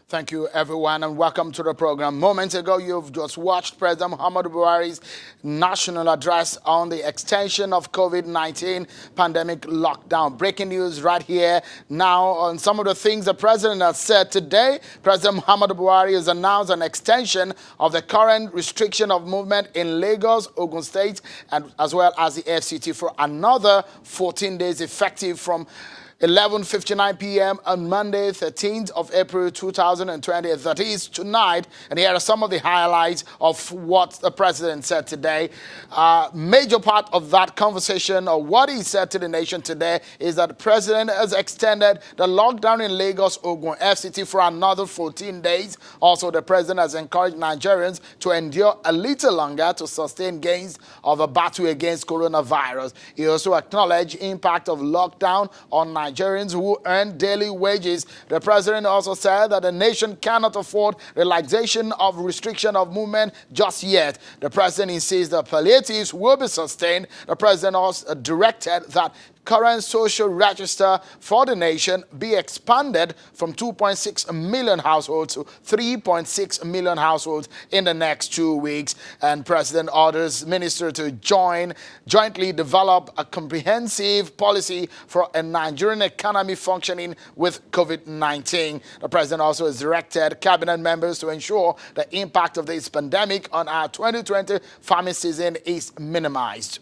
Thank you, everyone, and welcome to the program. Moments ago, you've just watched President Muhammadu Buhari's national address on the extension of COVID-19 pandemic lockdown. Breaking news right here now on some of the things the president has said today. President Muhammadu Buhari has announced an extension of the current restriction of movement in Lagos, Ogun State, and as well as the FCT for another 14 days, effective from 11:59 p.m. on Monday, 13th of April 2020. That is tonight. And here are some of the highlights of what the president said today. Major part of that conversation, or what he said to the nation today, is that the president has extended the lockdown in Lagos, Ogun, FCT for another 14 days. Also, the president has encouraged Nigerians to endure a little longer to sustain gains of a battle against coronavirus. He also acknowledged impact of lockdown on Nigerians who earn daily wages. The president also said that the nation cannot afford relaxation of restriction of movement just yet. The president insists that palliatives will be sustained. The president also directed that current social register for the nation be expanded from 2.6 million households to 3.6 million households in the next 2 weeks. And President orders minister to jointly develop a comprehensive policy for a Nigerian economy functioning with COVID-19. The president also has directed cabinet members to ensure the impact of this pandemic on our 2020 farming season is minimized.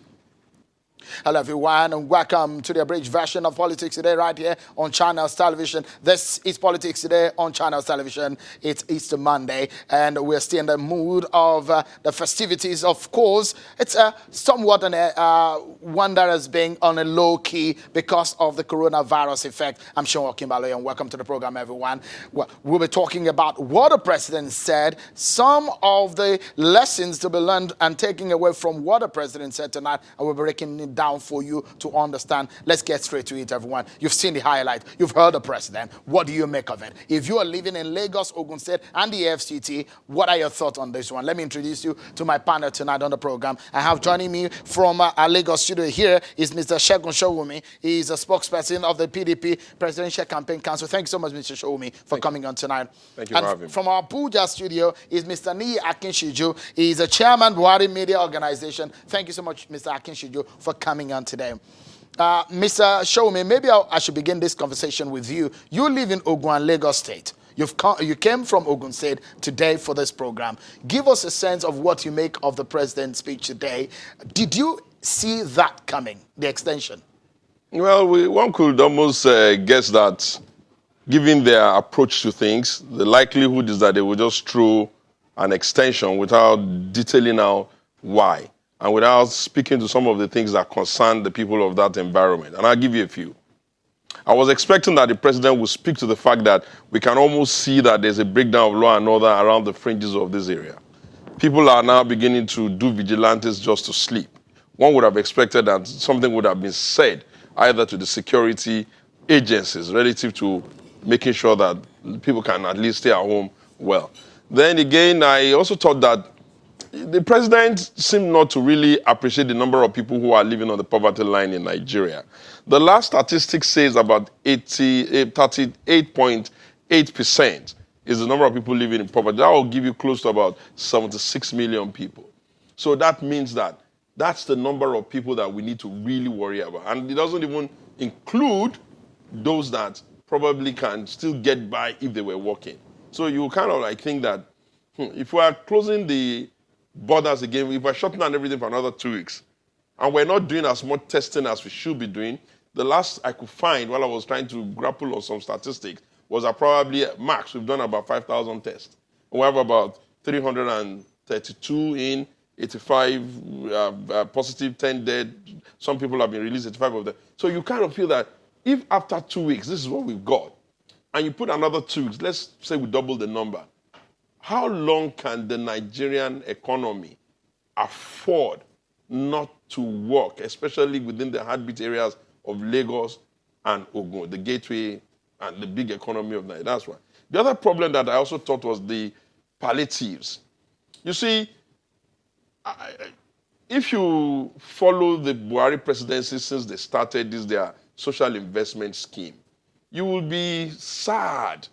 Hello everyone, and welcome to the abridged version of Politics Today right here on Channels Television. This is Politics Today on Channels Television. It's Easter Monday, and we're still in the mood of the festivities. Of course, it's somewhat one that has been on a low key because of the coronavirus effect. I'm Sean Kimbaloy, and welcome to the program, everyone. We'll be talking about what the president said, some of the lessons to be learned and taking away from what the president said tonight, and we'll be breaking it down for you to understand. Let's get straight to it, everyone. You've seen the highlight. You've heard the president. What do you make of it? If you are living in Lagos, Ogun State, and the FCT, what are your thoughts on this one? Let me introduce you to my panel tonight on the program. I have joining me from our Lagos studio here is Mr. Sowumi. He is a spokesperson of the PDP Presidential Campaign Council. Thank you so much, Mr. Sowumi, for coming on tonight. Thank you for having me. From our Abuja studio is Mr. Niyi Akinshiju. He is a chairman Buhari Media Organization. Thank you so much, Mr. Akinshiju, for coming on today. Mr. Sowumi, maybe I should begin this conversation with you. You live in Ogun and Lagos State. You came from Ogun State today for this program. Give us a sense of what you make of the president's speech today. Did you see that coming, the extension? Well, one could almost guess that, given their approach to things, the likelihood is that they will just throw an extension without detailing out why, and without speaking to some of the things that concern the people of that environment. And I'll give you a few. I was expecting that the president would speak to the fact that we can almost see that there's a breakdown of law and order around the fringes of this area. People are now beginning to do vigilantes just to sleep. One would have expected that something would have been said either to the security agencies relative to making sure that people can at least stay at home well. Then again, I also thought that the president seemed not to really appreciate the number of people who are living on the poverty line in Nigeria. The last statistic says about 38.8% is the number of people living in poverty. That will give you close to about 76 million people. So that means that that's the number of people that we need to really worry about. And it doesn't even include those that probably can still get by if they were working. So you kind of like think that if we are closing the borders again, if we're shutting down everything for another 2 weeks, and we're not doing as much testing as we should be doing, the last I could find while I was trying to grapple on some statistics was that probably at max we've done about 5,000 tests. We have about 332 in, 85 positive, 10 dead. Some people have been released, 85 of them. So you kind of feel that if after 2 weeks, this is what we've got, and you put another 2 weeks, let's say we double the number, how long can the Nigerian economy afford not to work, especially within the heartbeat areas of Lagos and Ogun, the gateway and the big economy of Nigeria? That's why. The other problem that I also thought was the palliatives. You see, if you follow the Buhari presidency since they started their social investment scheme, you will be sad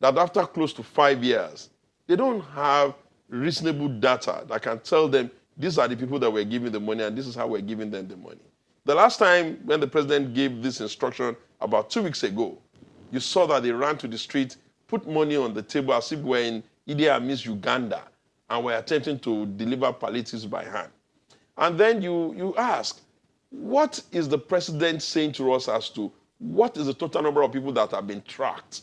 that after close to 5 years, they don't have reasonable data that can tell them these are the people that we're giving the money and this is how we're giving them the money. The last time when the president gave this instruction about 2 weeks ago, you saw that they ran to the street, put money on the table as if we're in Idi Amin's Uganda and we're attempting to deliver palliatives by hand. And then you ask, what is the president saying to us as to what is the total number of people that have been tracked?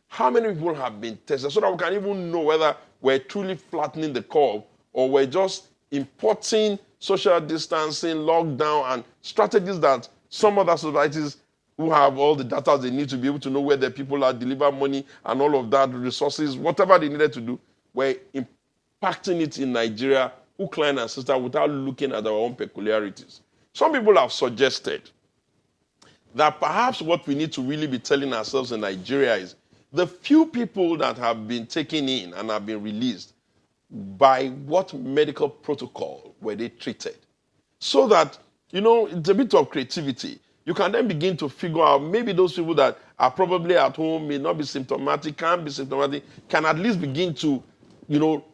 How many people have been tested so that we can even know whether we're truly flattening the curve or we're just importing social distancing, lockdown, and strategies that some other societies who have all the data they need to be able to know where their people are, deliver money, and all of that, resources, whatever they needed to do, we're impacting it in Nigeria, hook, line, and sister, without looking at our own peculiarities. Some people have suggested that perhaps what we need to really be telling ourselves in Nigeria is the few people that have been taken in and have been released, by what medical protocol were they treated? So that, it's a bit of creativity. You can then begin to figure out maybe those people that are probably at home, may not be symptomatic, can be symptomatic, can at least begin to,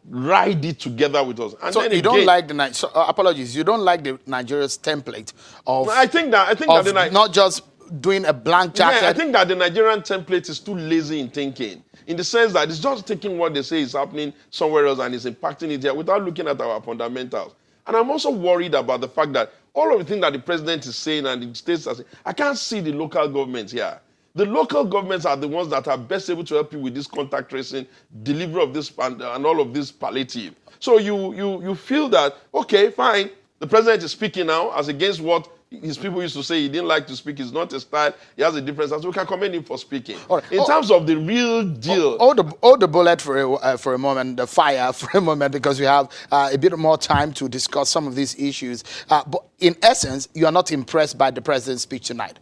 ride it together with us. And So then you again, don't like apologies, you don't like the Nigeria's template of I think that not just doing a blank jacket. Yeah, I think that the Nigerian template is too lazy in thinking, in the sense that it's just taking what they say is happening somewhere else and it's impacting it here without looking at our fundamentals. And I'm also worried about the fact that all of the things that the president is saying and the states are saying, I can't see the local governments here. The local governments are the ones that are best able to help you with this contact tracing, delivery of this and all of this palliative. So you feel that, okay, fine, the president is speaking now as against what his people used to say he didn't like to speak. It's not a style. He has a difference. So we can commend him for speaking. Right. In terms of the real deal. Hold the bullet for a moment, the fire for a moment, because we have a bit more time to discuss some of these issues. But in essence, you are not impressed by the president's speech tonight.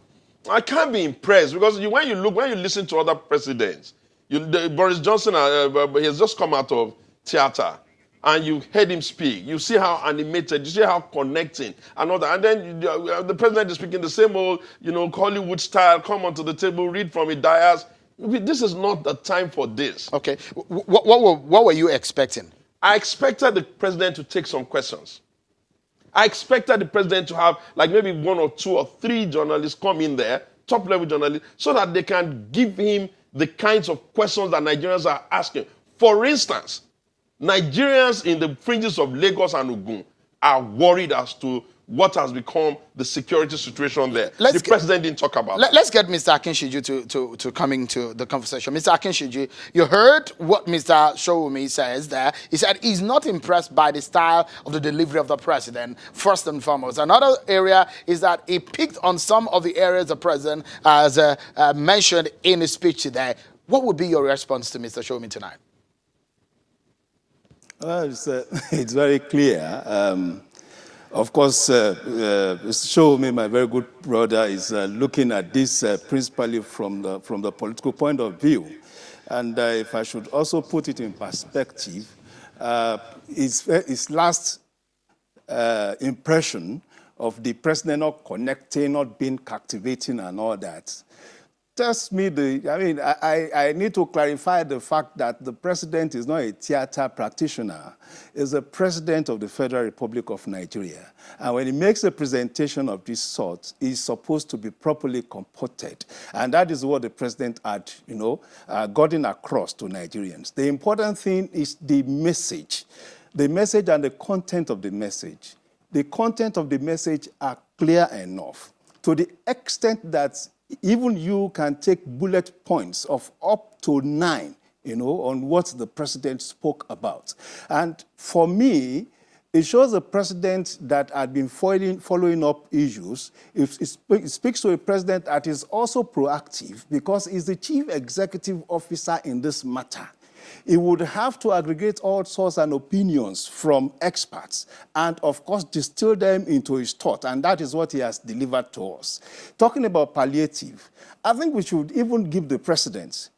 I can't be impressed because when you listen to other presidents, Boris Johnson he has just come out of theater. And you heard him speak. You see how animated, you see how connecting and all that. And then the president is speaking the same old, Hollywood style, come onto the table, read from a dais. This is not the time for this. Okay. What were you expecting? I expected the president to take some questions. I expected the president to have like maybe 1 or 2 or 3 journalists come in there, top-level journalists, so that they can give him the kinds of questions that Nigerians are asking. For instance, Nigerians in the fringes of Lagos and Ogun are worried as to what has become the security situation there. The president didn't talk about that. Let's get Mr. Akinshiju to come into the conversation. Mr. Akinshiju, you heard what Mr. Sowumi says there. He said he's not impressed by the style of the delivery of the president, first and foremost. Another area is that he picked on some of the areas the president has mentioned in his speech today. What would be your response to Mr. Sowumi tonight? Well, it's very clear. Of course, Sowumi, my very good brother, is looking at this principally from the political point of view. And if I should also put it in perspective, his last impression of the president not connecting, not being captivating and all that, tells me I need to clarify the fact that the president is not a theater practitioner. He's the president of the Federal Republic of Nigeria. And when he makes a presentation of this sort, he's supposed to be properly comported. And that is what the president had, gotten across to Nigerians. The important thing is the message and the content of the message. The content of the message are clear enough to the extent that even you can take bullet points of up to 9, on what the president spoke about. And for me, it shows a president that had been following up issues. It speaks to a president that is also proactive because he's the chief executive officer in this matter. He would have to aggregate all sorts and opinions from experts and, of course, distill them into his thought, and that is what he has delivered to us. Talking about palliative, I think we should even give the president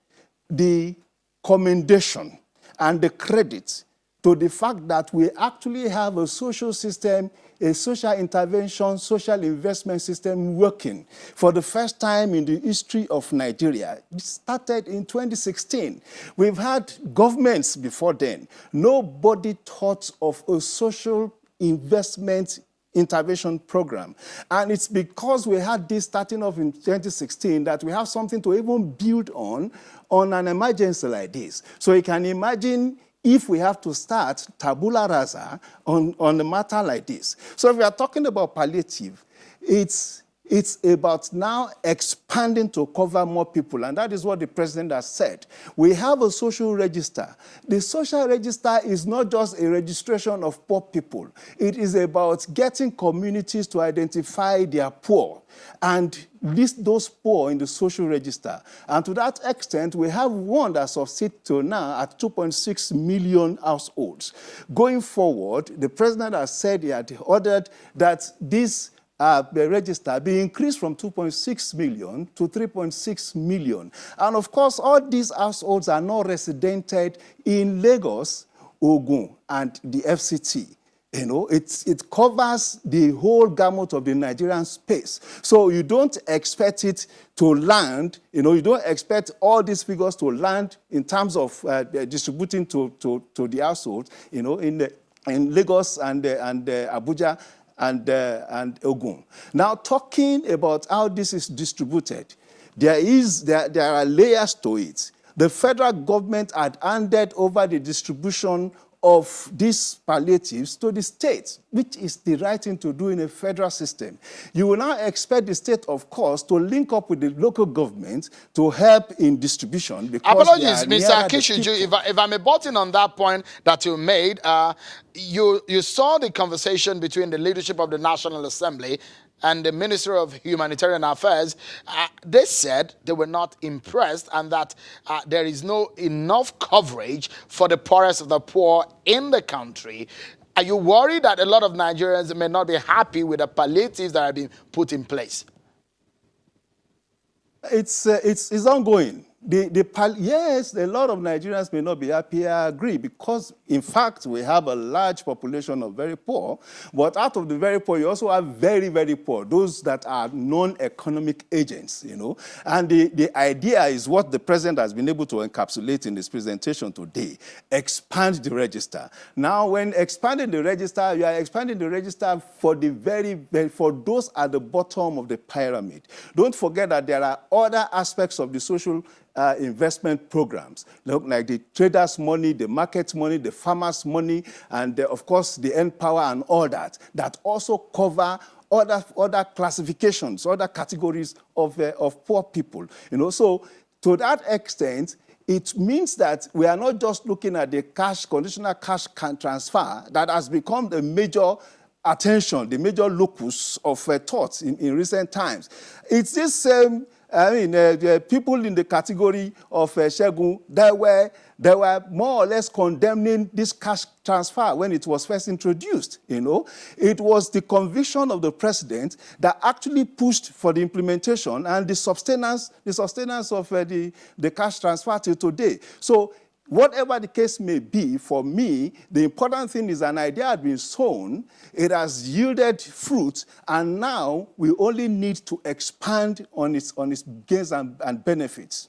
the commendation and the credit to the fact that we actually have a social system, a social intervention, social investment system working for the first time in the history of Nigeria. It started in 2016. We've had governments before then. Nobody thought of a social investment intervention program. And it's because we had this starting off in 2016 that we have something to even build on an emergency like this. So you can imagine if we have to start tabula rasa on a matter like this. So if we are talking about palliative, it's about now expanding to cover more people, and that is what the president has said. We have a social register. The social register is not just a registration of poor people. It is about getting communities to identify their poor and list those poor in the social register. And to that extent, we have one that succeeds to now at 2.6 million households. Going forward, the president has said he had ordered that this the register be increased from 2.6 million to 3.6 million. And of course, all these households are not residented in Lagos, Ogun, and the FCT. You know, it covers the whole gamut of the Nigerian space. So you don't expect it to land, you know, you don't expect all these figures to land in terms of distributing to the households, you know, in Lagos and Abuja and Ogun. Now, talking about how this is distributed, there are layers to it. The federal government had handed over the distribution of these palliatives to the state, which is the right thing to do in a federal system. You will now expect the state, of course, to link up with the local government to help in distribution because Apologies, they are Mr. nearer the Akishiju, if I'm aborting on that point that you made, you saw the conversation between the leadership of the National Assembly and the Minister of Humanitarian Affairs. They said they were not impressed and that there is no enough coverage for the poorest of the poor in the country. Are you worried that a lot of Nigerians may not be happy with the palliatives that are being put in place? It's ongoing. Yes, a lot of Nigerians may not be happy, I agree, because in fact we have a large population of very poor, but out of the very poor, you also have very, very poor, those that are non-economic agents, you know. And the idea is what the president has been able to encapsulate in his presentation today: expand the register. Now, when expanding the register, you are expanding the register for for those at the bottom of the pyramid. Don't forget that there are other aspects of the social investment programs, like the traders' money, the market money, the farmers' money, and of course the end power and all that also cover other classifications, other categories of poor people. You know, so to that extent, it means that we are not just looking at the conditional cash transfer that has become the major attention, the major locus of thoughts in recent times. It's this same. The people in the category of Shegun, they were more or less condemning this cash transfer when it was first introduced. You know, it was the conviction of the president that actually pushed for the implementation and the sustenance of the cash transfer till today. So, whatever the case may be, for me, the important thing is an idea had been sown, it has yielded fruit, and now we only need to expand on its gains and benefits.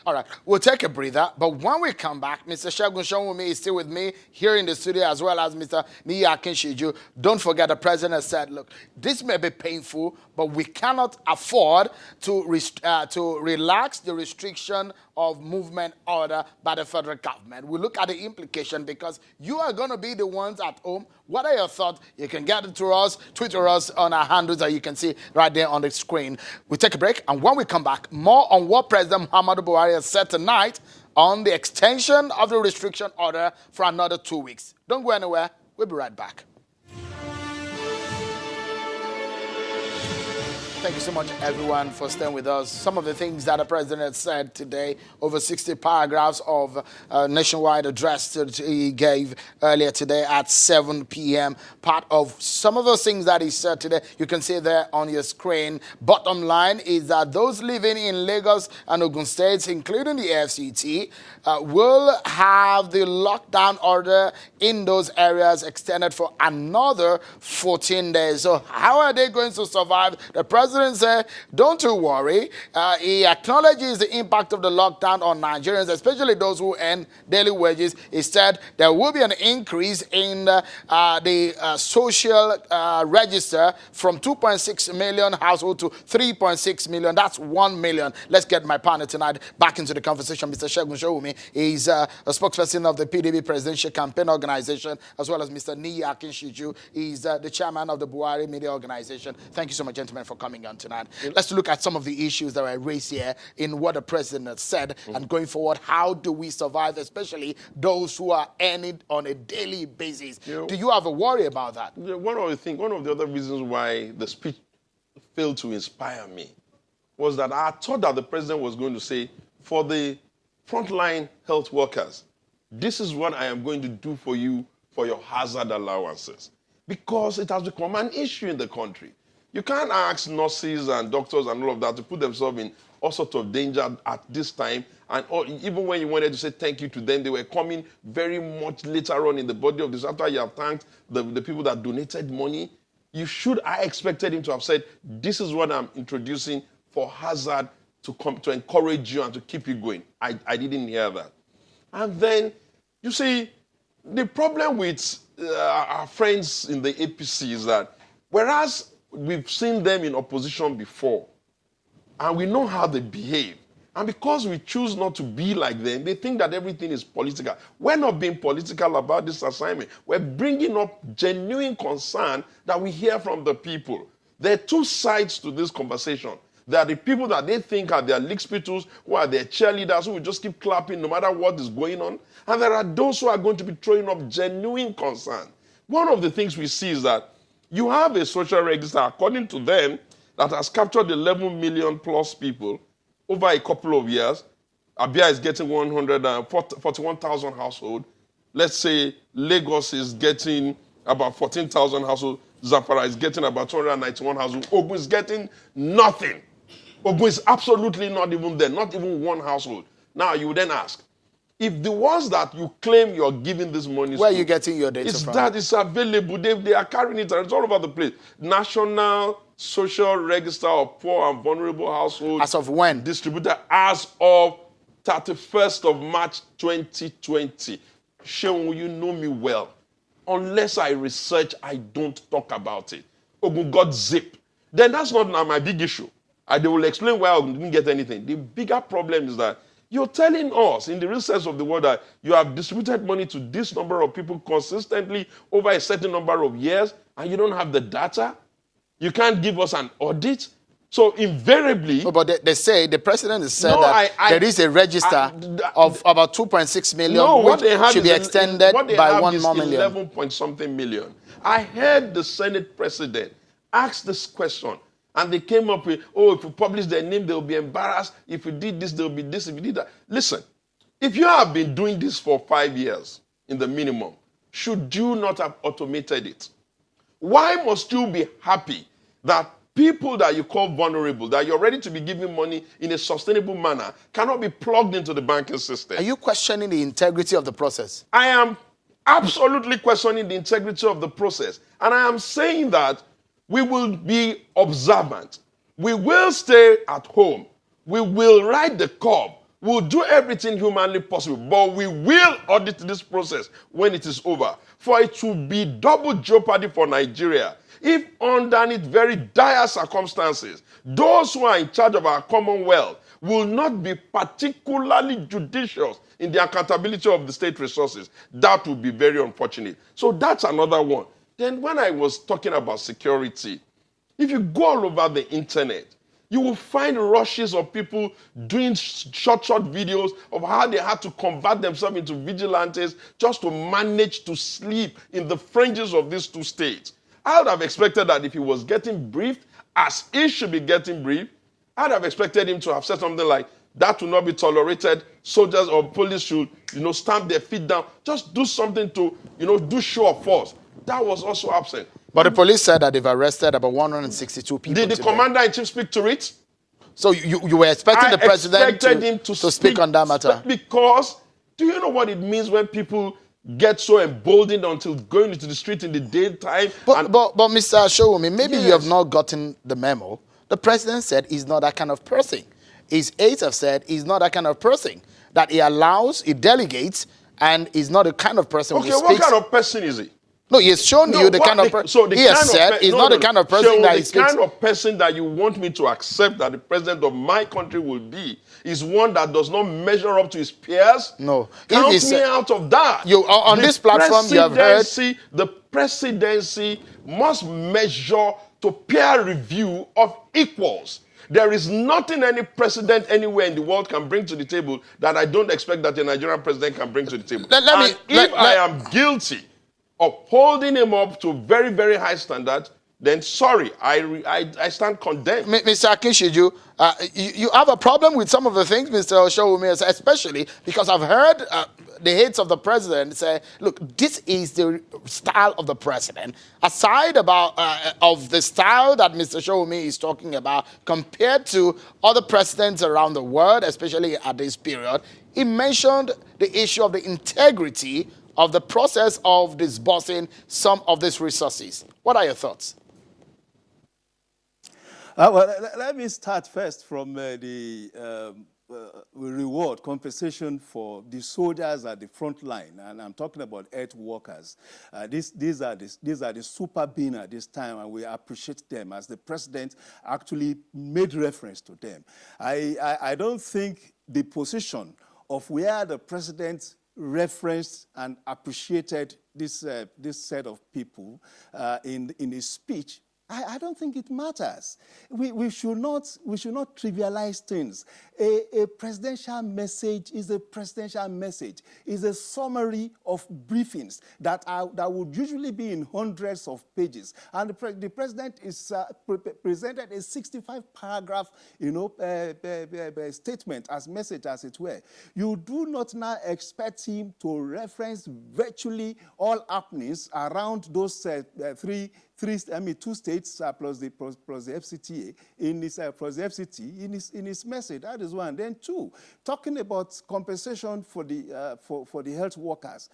All right, we'll take a breather, but when we come back, Mr. Segun Sowumi is still with me here in the studio, as well as Mr. Niyi Akinshiju. Don't forget, the president has said, look, this may be painful, but we cannot afford to relax the restriction of movement order by the federal government. We look at the implication because you are going to be the ones at home. What are your thoughts? You can get it to us, tweet to us on our handles that you can see right there on the screen. We take a break, and when we come back, more on what President Muhammadu Buhari has said tonight on the extension of the restriction order for another 2 weeks. Don't go anywhere. We'll be right back. Thank you so much, everyone, for staying with us. Some of the things that the president said today, over 60 paragraphs of nationwide address that he gave earlier today at 7 p.m. Part of some of those things that he said today, you can see there on your screen. Bottom line is that those living in Lagos and Ogun states, including the FCT, will have the lockdown order in those areas extended for another 14 days. So how are they going to survive? The president said, don't you worry. He acknowledges the impact of the lockdown on Nigerians, especially those who earn daily wages. He said there will be an increase in the social register from 2.6 million households to 3.6 million. That's 1 million. Let's get my partner tonight back into the conversation. Mr. Sowumi is a spokesperson of the PDB Presidential Campaign Organization, as well as Mr. Niyi Akinshiju. He's the chairman of the Buhari Media Organization. Thank you so much, gentlemen, for coming on tonight. Let's look at some of the issues that were raised here in what the president said, and going forward, how do we survive, especially those who are earning on a daily basis? Do you have a worry about that? One of the other reasons why the speech failed to inspire me was that I thought that the president was going to say, for the frontline health workers, this is what I am going to do for you for your hazard allowances. Because it has become an issue in the country. You can't ask nurses and doctors and all of that to put themselves in all sorts of danger at this time. And even when you wanted to say thank you to them, they were coming very much later on in the body of this. After you have thanked the people that donated money, I expected him to have said, this is what I'm introducing for hazard to encourage you and to keep you going. I didn't hear that. And then, you see, the problem with our friends in the APC is that whereas we've seen them in opposition before, and we know how they behave, and because we choose not to be like them, they think that everything is political. We're not being political about this assignment. We're bringing up genuine concern that we hear from the people. There are two sides to this conversation. There are the people that they think are their league spittles, who are their cheerleaders, who will just keep clapping no matter what is going on. And there are those who are going to be throwing up genuine concern. One of the things we see is that you have a social register, according to them, that has captured 11 million plus people over a couple of years. Abia is getting 141,000 households. Let's say Lagos is getting about 14,000 households. Zamfara is getting about 291 households. Ogun is getting nothing. Ogun is absolutely not even there, not even one household. Now, you would then ask, if the ones that you claim you're giving this money Where are you getting your data from? That is available. They are carrying it, and it's all over the place. National Social Register of Poor and Vulnerable Households. As of when? Distributed as of 31st of March 2020. Sheon, you know me well. Unless I research, I don't talk about it. Ogun got zip. Then that's not my big issue. They will explain why I didn't get anything. The bigger problem is that you're telling us in the real sense of the word that you have distributed money to this number of people consistently over a certain number of years, and you don't have the data. You can't give us an audit. So invariably... No, but they say, the president has said there is a register of about 2.6 million, which should be extended by 1 more million. 11 point something million. I heard the Senate president ask this question, and they came up with, if you publish their name, they'll be embarrassed. If you did this, they'll be this. If you did that. Listen, if you have been doing this for 5 years in the minimum, should you not have automated it? Why must you be happy that people that you call vulnerable, that you're ready to be giving money in a sustainable manner, cannot be plugged into the banking system? Are you questioning the integrity of the process? I am absolutely questioning the integrity of the process. And I am saying that we will be observant. We will stay at home. We will ride the curb. We'll do everything humanly possible. But we will audit this process when it is over. For it to be double jeopardy for Nigeria if underneath very dire circumstances, those who are in charge of our commonwealth will not be particularly judicious in the accountability of the state resources. That would be very unfortunate. So that's another one. Then when I was talking about security, if you go all over the internet, you will find rushes of people doing short videos of how they had to convert themselves into vigilantes just to manage to sleep in the fringes of these two states. I would have expected that if he was getting briefed as he should be getting briefed, I'd have expected him to have said something like, that will not be tolerated. Soldiers or police should, stamp their feet down. Just do something to, do show of force. That was also absent. But the police said that they've arrested about 162 people Did the today. commander-in-chief speak to it? So you were expecting the president him to speak on that matter? Because, do you know what it means when people get so emboldened until going into the street in the daytime? But Mr. Sowumi, maybe Yes. you have not gotten the memo. The president said he's not that kind of person. His aides have said he's not that kind of person. That he allows, he delegates, and he's not the kind of person who Okay, speaks. what kind of person is he? No, he has shown you the kind of person. He has said he's not the kind of person that he speaks. The kind of person that you want me to accept that the president of my country will be is one that does not measure up to his peers. No. Count me out of that. On this platform, you have heard. The presidency must measure to peer review of equals. There is nothing any president anywhere in the world can bring to the table that I don't expect that a Nigerian president can bring to the table. If I am guilty of holding him up to very, very high standards, then sorry, I stand condemned. Mr. Akinshiju, you have a problem with some of the things Mr. Sowumi has, especially because I've heard the aides of the president say, look, this is the style of the president. Aside of the style that Mr. Sowumi is talking about compared to other presidents around the world, especially at this period, he mentioned the issue of the integrity of the process of disbursing some of these resources. What are your thoughts? Let me start first from the reward, compensation for the soldiers at the front line, and I'm talking about health workers. These are the super being at this time, and we appreciate them, as the president actually made reference to them. I don't think the position of where the president referenced and appreciated this set of people in his speech, I don't think it matters. We should not trivialize things. A presidential message is a presidential message. It's a summary of briefings that would usually be in hundreds of pages. And the president is presented a 65-paragraph, statement as message, as it were. You do not now expect him to reference virtually all happenings around those two states plus the FCTA in his message. That is one. Then two, talking about compensation for the health workers.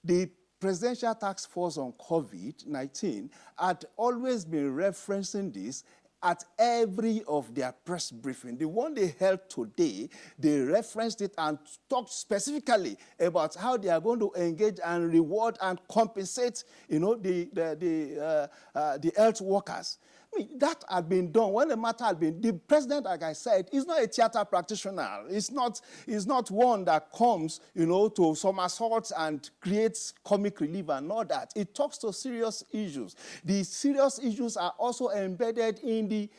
The Presidential Task Force on COVID-19 had always been referencing this at every of their press briefing. The one they held today, they referenced it and talked specifically about how they are going to engage and reward and compensate, the health workers. I mean, that had been done. When the matter had been, the president, like I said, is not a theater practitioner. He's not one that comes, to somersault and creates comic relief and all that. It talks to serious issues. The serious issues are also embedded in the,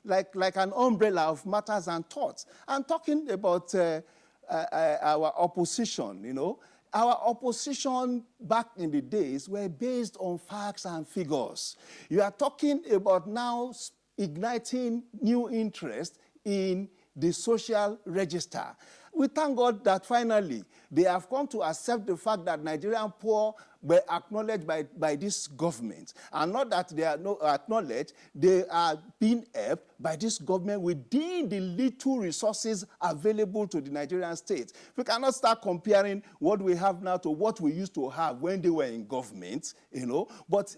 like an umbrella of matters and thoughts. I'm talking about our opposition, Our opposition back in the days were based on facts and figures. You are talking about now igniting new interest in the social register. We thank God that finally they have come to accept the fact that Nigerian poor were acknowledged by this government. And not that they are not acknowledged, they are being helped by this government within the little resources available to the Nigerian state. We cannot start comparing what we have now to what we used to have when they were in government, But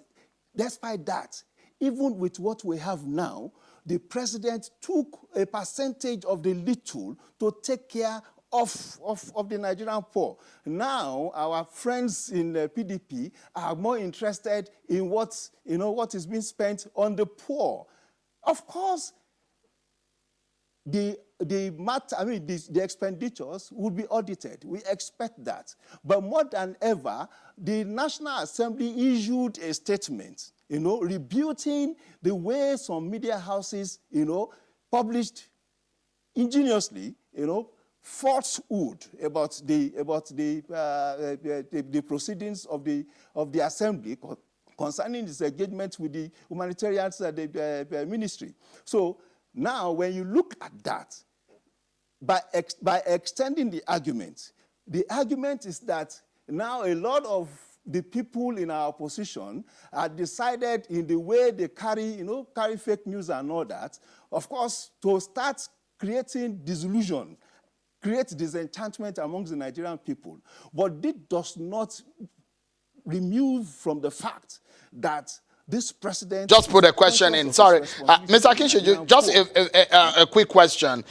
despite that, even with what we have now, the president took a percentage of the little to take care of the Nigerian poor. Now, our friends in the PDP are more interested in what is being spent on the poor. Of course, the expenditures will be audited. We expect that. But more than ever, the National Assembly issued a statement, rebuting the way some media houses, published ingeniously, falsehood about the proceedings of the assembly concerning his engagement with the humanitarian ministry. So now when you look at that, by extending the argument is that now a lot of the people in our opposition are decided in the way they carry fake news and all that, of course, to start creating disillusion, create disenchantment amongst the Nigerian people. But this does not remove from the fact that this president... Just put a question in. Sorry. Mr. Akinshiju, just a quick question.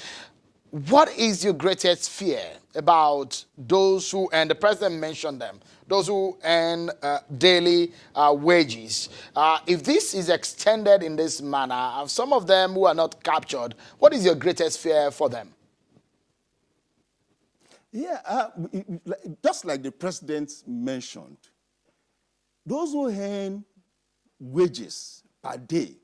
What is your greatest fear about those who, and the president mentioned them, those who earn daily wages? If this is extended in this manner, some of them who are not captured, what is your greatest fear for them? Yeah, just like the president mentioned, those who earn wages per day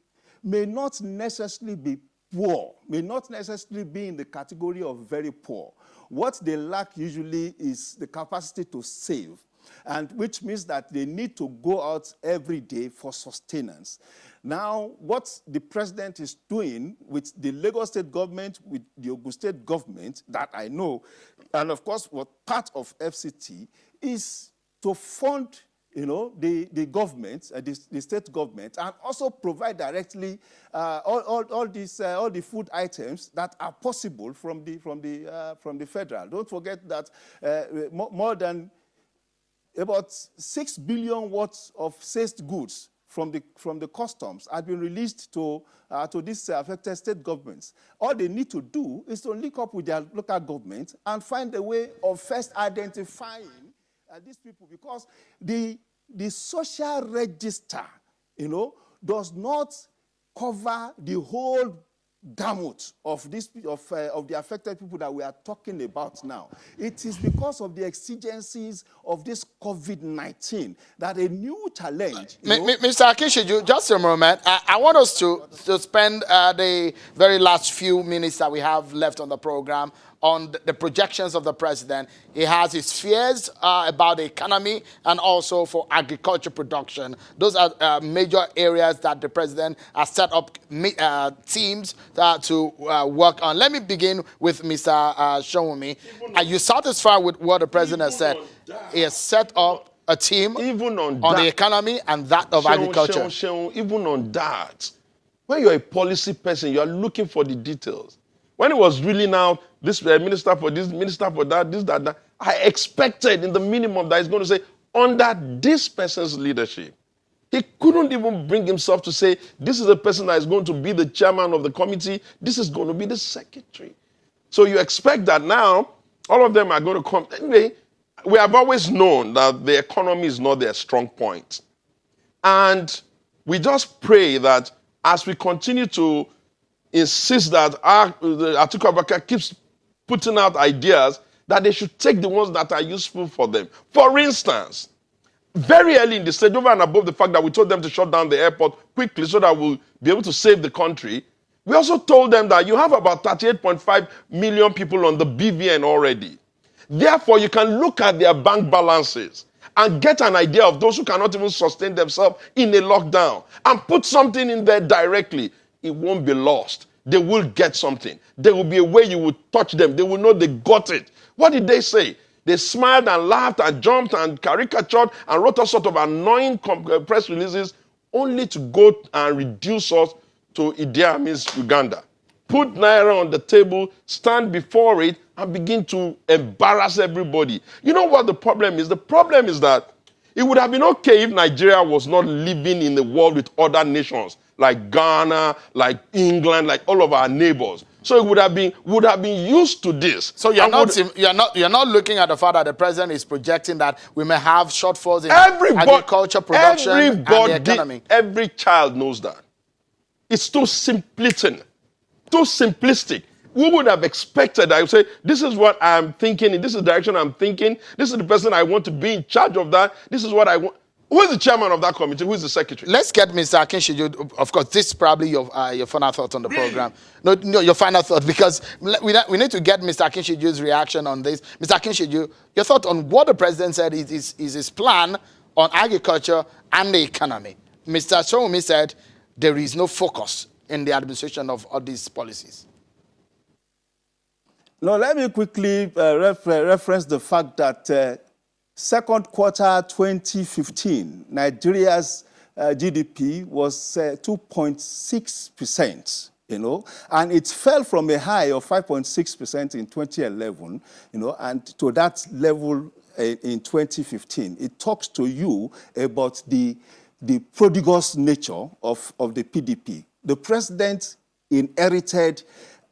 may not necessarily be poor, may not necessarily be in the category of very poor. What they lack usually is the capacity to save, and which means that they need to go out every day for sustenance. Now, what the president is doing with the Lagos state government, with the Ogun state government, that I know, and of course, what part of FCT is to fund the government, the state government, and also provide directly all the food items that are possible from the federal. Don't forget that more than about 6 billion worth of seized goods from the customs have been released to these affected state governments. All they need to do is to link up with their local government and find a way of first identifying these people, because the social register, does not cover the whole gamut of the affected people that we are talking about now. It is because of the exigencies of this COVID-19 that a new challenge... Mr. Akinshiju, just a moment. I want us to spend the very last few minutes that we have left on the program on the projections of the president. He has his fears about the economy and also for agriculture production. Those are major areas that the president has set up teams to work on. Let me begin with Mr. Sowumi. Are you satisfied with what the president has said? He has set up a team even on the economy and that of agriculture. Even on that, when you're a policy person, you're looking for the details. When it was really now, this minister for this, minister for that, this, that, I expected in the minimum that he's going to say, under this person's leadership. He couldn't even bring himself to say, this is the person that is going to be the chairman of the committee, this is going to be the secretary. So you expect that now, all of them are going to come. Anyway, we have always known that the economy is not their strong point. And we just pray that as we continue to insist that Atiku Abubakar keeps putting out ideas, that they should take the ones that are useful for them. For instance, very early in the stage, over and above the fact that we told them to shut down the airport quickly so that we'll be able to save the country, we also told them that you have about 38.5 million people on the BVN already. Therefore, you can look at their bank balances and get an idea of those who cannot even sustain themselves in a lockdown and put something in there directly. It won't be lost. They will get something. There will be a way you will touch them. They will know they got it. What did they say? They smiled and laughed and jumped and caricatured and wrote all sort of annoying press releases only to go and reduce us to Idi Amin's Uganda. Put Naira on the table, stand before it, and begin to embarrass everybody. You know what the problem is? The problem is that it would have been okay if Nigeria was not living in the world with other nations like Ghana, like England, like all of our neighbors. So it would have been used to this. So you're not looking at the fact that the president is projecting that we may have shortfalls in agriculture production and the economy. Every child knows that. It's too simplistic. Too simplistic. We would have expected, I would say, this is what I'm thinking, this is the direction I'm thinking, this is the person I want to be in charge of that, this is what I want. Who is the chairman of that committee? Who is the secretary? Let's get Mr. Akinshiju. Of course, this is probably your final thought on the program. No, your final thought, because we need to get Mr. Akinshiju's reaction on this. Mr. Akinshiju, your thought on what the president said is his plan on agriculture and the economy. Mr. Sowumi said there is no focus in the administration of all these policies. Now, let me quickly reference the fact that second quarter 2015, Nigeria's GDP was 2.6%, and it fell from a high of 5.6% in 2011, and to that level in 2015. It talks to you about the prodigious nature of the PDP. The president inherited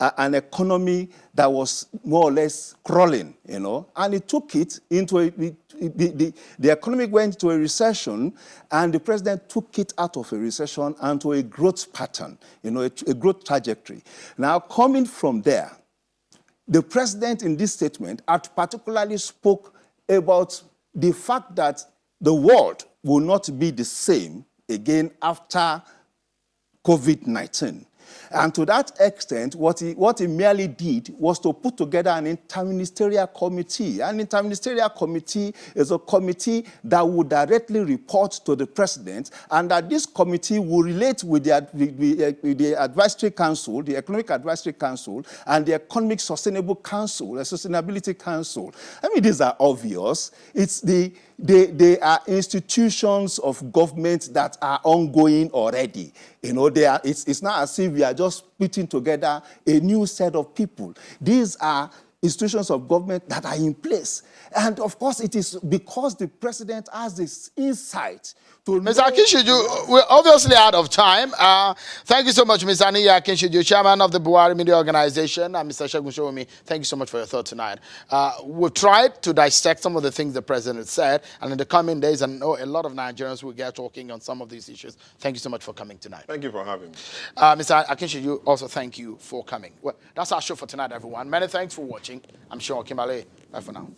an economy that was more or less crawling, and it took it into the economy went into a recession, and the president took it out of a recession and to a growth pattern, a growth trajectory. Now, coming from there, the president in this statement had particularly spoke about the fact that the world will not be the same again after COVID-19. And to that extent, what he merely did was to put together an interministerial committee. An interministerial committee is a committee that would directly report to the president, and that this committee will relate with the advisory council, the Economic Advisory Council, and the Economic Sustainable Council, the Sustainability Council. I mean, these are obvious. They are institutions of government that are ongoing already. It's not as if we are just putting together a new set of people. These are institutions of government that are in place. And of course, it is because the president has this insight to Mr. Akinshiju, we're obviously out of time. Thank you so much, Mr. Aniya Akinshiju, chairman of the Buhari Media Organization, and Mr. Segun Sowumi. Thank you so much for your thought tonight. We've tried to dissect some of the things the president said, and in the coming days, I know a lot of Nigerians will get talking on some of these issues. Thank you so much for coming tonight. Thank you for having me. Mr. Akinshiju, also thank you for coming. Well, that's our show for tonight, everyone. Many thanks for watching. I'm Sean Kimale. Bye for now.